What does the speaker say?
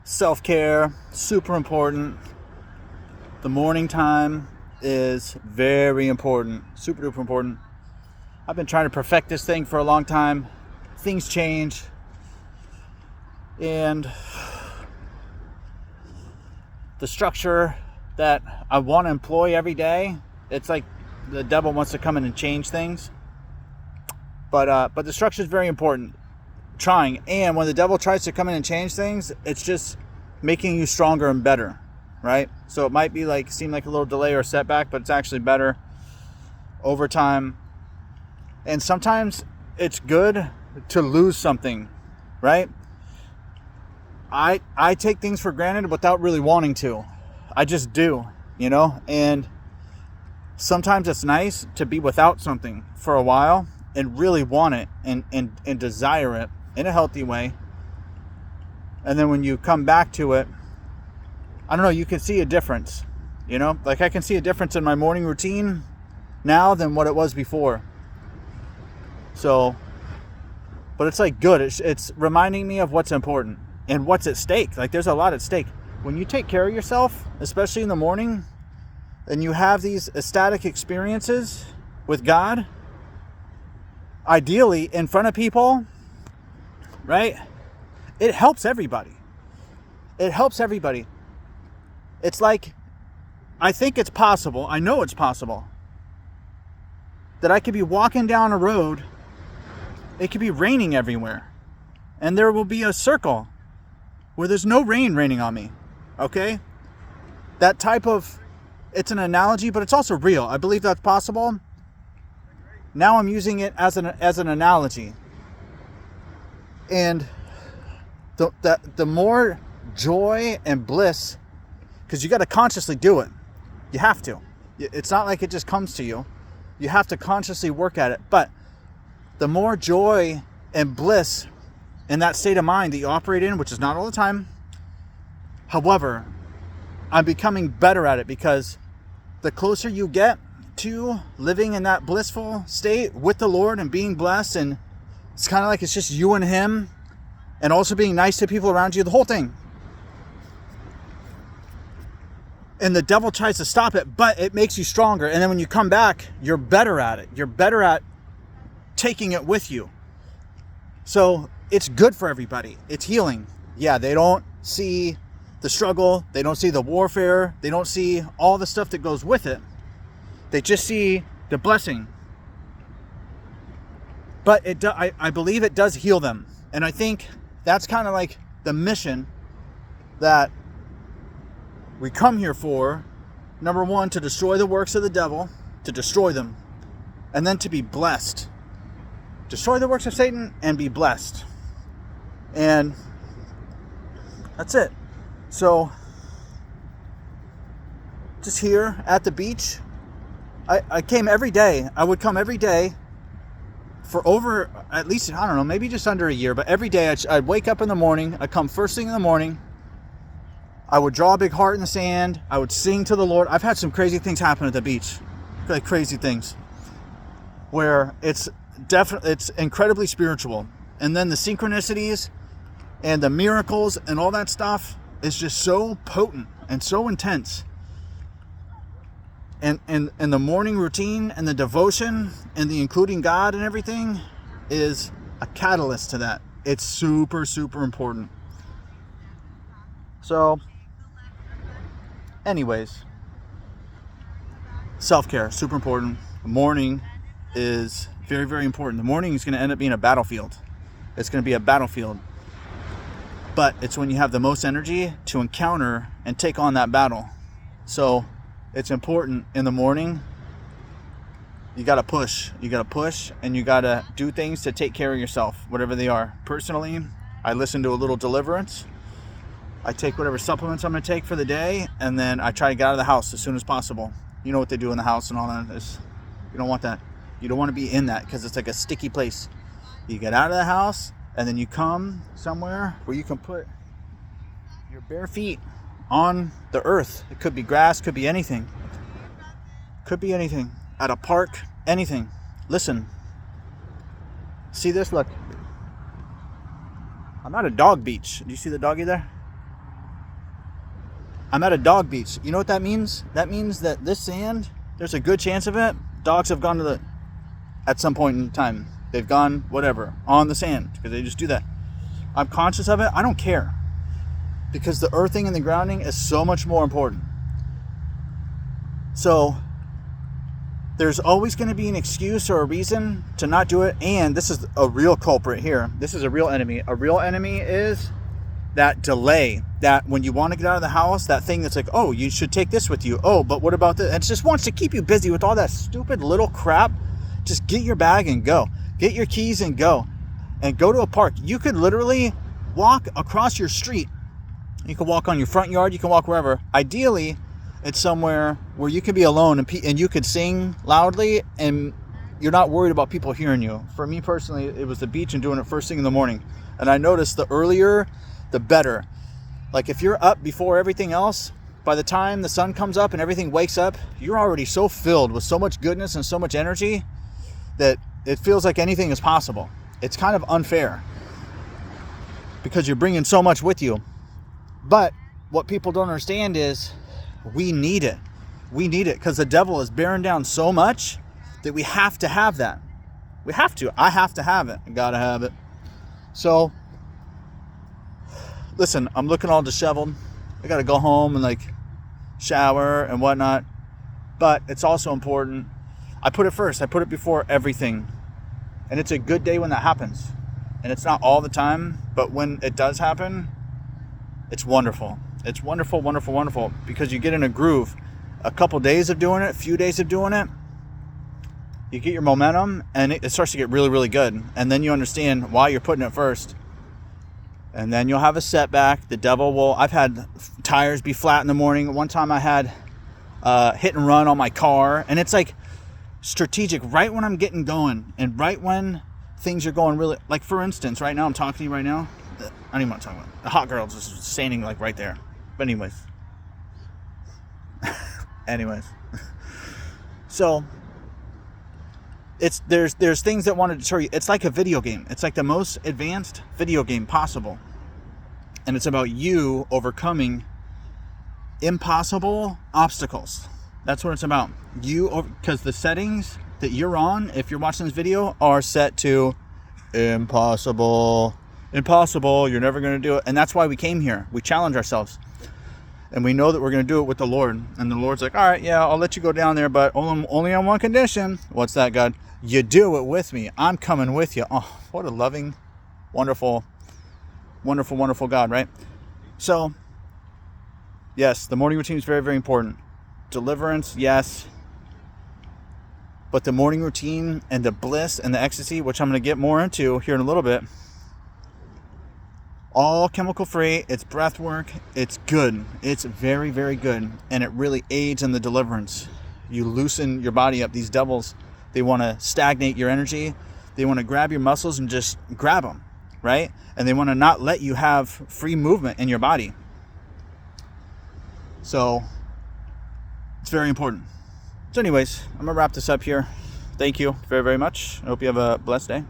Self-care, super important. The morning time is very important, super duper important. I've been trying to perfect this thing for a long time. Things change, and the structure that I want to employ every day, it's like the devil wants to come in and change things. But the structure is very important. Trying, and when the devil tries to come in and change things, it's just making you stronger and better, right? So it might be seem like a little delay or setback, but it's actually better over time. And sometimes it's good to lose something, right? I take things for granted without really wanting to. I just do, and sometimes it's nice to be without something for a while and really want it and desire it in a healthy way. And then when you come back to it, I don't know, you can see a difference, I can see a difference in my morning routine now than what it was before. So, but it's good. It's reminding me of what's important and what's at stake. There's a lot at stake. When you take care of yourself, especially in the morning, and you have these ecstatic experiences with God, ideally in front of people, right? It helps everybody. It helps everybody. It's I think it's possible, I know it's possible, that I could be walking down a road, it could be raining everywhere, and there will be a circle where there's no rain raining on me, okay? That type of, it's an analogy, but it's also real. I believe that's possible. Now I'm using it as an analogy. And the more joy and bliss, because you got to consciously do it. You have to. It's not like it just comes to you. You have to consciously work at it. But the more joy and bliss in that state of mind that you operate in, which is not all the time. However, I'm becoming better at it, because the closer you get to living in that blissful state with the Lord and being blessed, and it's kind of it's just you and Him, and also being nice to people around you, the whole thing. And the devil tries to stop it, but it makes you stronger. And then when you come back, you're better at it. You're better at taking it with you. So it's good for everybody. It's healing. Yeah, they don't see the struggle. They don't see the warfare. They don't see all the stuff that goes with it. They just see the blessing. But I believe it does heal them. And I think that's kind of the mission that we come here for. Number one, to destroy the works of the devil, to destroy them, and then to be blessed. Destroy the works of Satan and be blessed. And that's it. So, just here at the beach, I came every day. I would come every day for over, at least, I don't know, maybe just under a year, but every day I'd wake up in the morning. I'd come first thing in the morning. I would draw a big heart in the sand. I would sing to the Lord. I've had some crazy things happen at the beach. Crazy things. Where it's incredibly spiritual. And then the synchronicities and the miracles and all that stuff is just so potent and so intense. And the morning routine and the devotion and the including God and everything is a catalyst to that. It's super, super important. So, anyways, self-care, super important. The morning is very, very important. The morning is going to end up being a battlefield. It's going to be a battlefield. But it's when you have the most energy to encounter and take on that battle. So it's important in the morning. You got to push. You got to push, and you got to do things to take care of yourself, whatever they are. Personally, I listen to a little deliverance. I take whatever supplements I'm going to take for the day, and then I try to get out of the house as soon as possible. You know what they do in the house and all that. You don't want that. You don't want to be in that, because it's like a sticky place. You get out of the house, and then you come somewhere where you can put your bare feet on the earth. It could be grass, could be anything. Could be anything. At a park, anything. Listen. See this? Look. I'm at a dog beach. Do you see the doggy there? I'm at a dog beach. You know what that means? That means that this sand, there's a good chance of it. Dogs have gone at some point in time. They've gone, whatever, on the sand, because they just do that. I'm conscious of it. I don't care. Because the earthing and the grounding is so much more important. So there's always going to be an excuse or a reason to not do it. And this is a real culprit here. This is a real enemy. A real enemy is that delay. That when you want to get out of the house, that thing that's like, oh, you should take this with you. Oh, but what about this? It just wants to keep you busy with all that stupid little crap. Just get your bag and go. Get your keys and go. And go to a park. You could literally walk across your street. You can walk on your front yard. You can walk wherever. Ideally, it's somewhere where you can be alone and you could sing loudly and you're not worried about people hearing you. For me personally, it was the beach and doing it first thing in the morning. And I noticed the earlier, the better. Like if you're up before everything else, by the time the sun comes up and everything wakes up, you're already so filled with so much goodness and so much energy that it feels like anything is possible. It's kind of unfair because you're bringing so much with you. But what people don't understand is we need it. We need it because the devil is bearing down so much that we have to have that. We have to. I have to have it. I gotta have it. So, listen, I'm looking all disheveled. I gotta go home and like shower and whatnot. But it's also important. I put it first. I put it before everything. And it's a good day when that happens. And it's not all the time, but when it does happen, it's wonderful. It's wonderful, wonderful, wonderful, because you get in a groove. A couple days of doing it, a few days of doing it, you get your momentum, and it starts to get really, really good. And then you understand why you're putting it first. And then you'll have a setback. The devil will... I've had tires be flat in the morning. One time I had hit and run on my car, and it's like strategic right when I'm getting going, and right when things are going really... Like, for instance, right now, I'm talking to you right now. I don't even want to talk about it. The hot girl's just standing like right there. But anyways. So there's things that want to deter you. It's like a video game. It's like the most advanced video game possible. And it's about you overcoming impossible obstacles. That's what it's about. Because the settings that you're on, if you're watching this video, are set to impossible. Impossible. You're never going to do it. And that's why we came here. We challenge ourselves. And we know that we're going to do it with the Lord. And the Lord's like, all right, yeah, I'll let you go down there, but only on one condition. What's that, God? You do it with me. I'm coming with you. Oh, what a loving, wonderful, wonderful, wonderful God, right? So, yes, the morning routine is very, very important. Deliverance, yes. But the morning routine and the bliss and the ecstasy, which I'm going to get more into here in a little bit, all chemical free, it's breath work, it's good. It's very, very good. And it really aids in the deliverance. You loosen your body up. These devils, they want to stagnate your energy. They want to grab your muscles and just grab them, right? And they want to not let you have free movement in your body. So, it's very important. So anyways, I'm going to wrap this up here. Thank you very, very much. I hope you have a blessed day.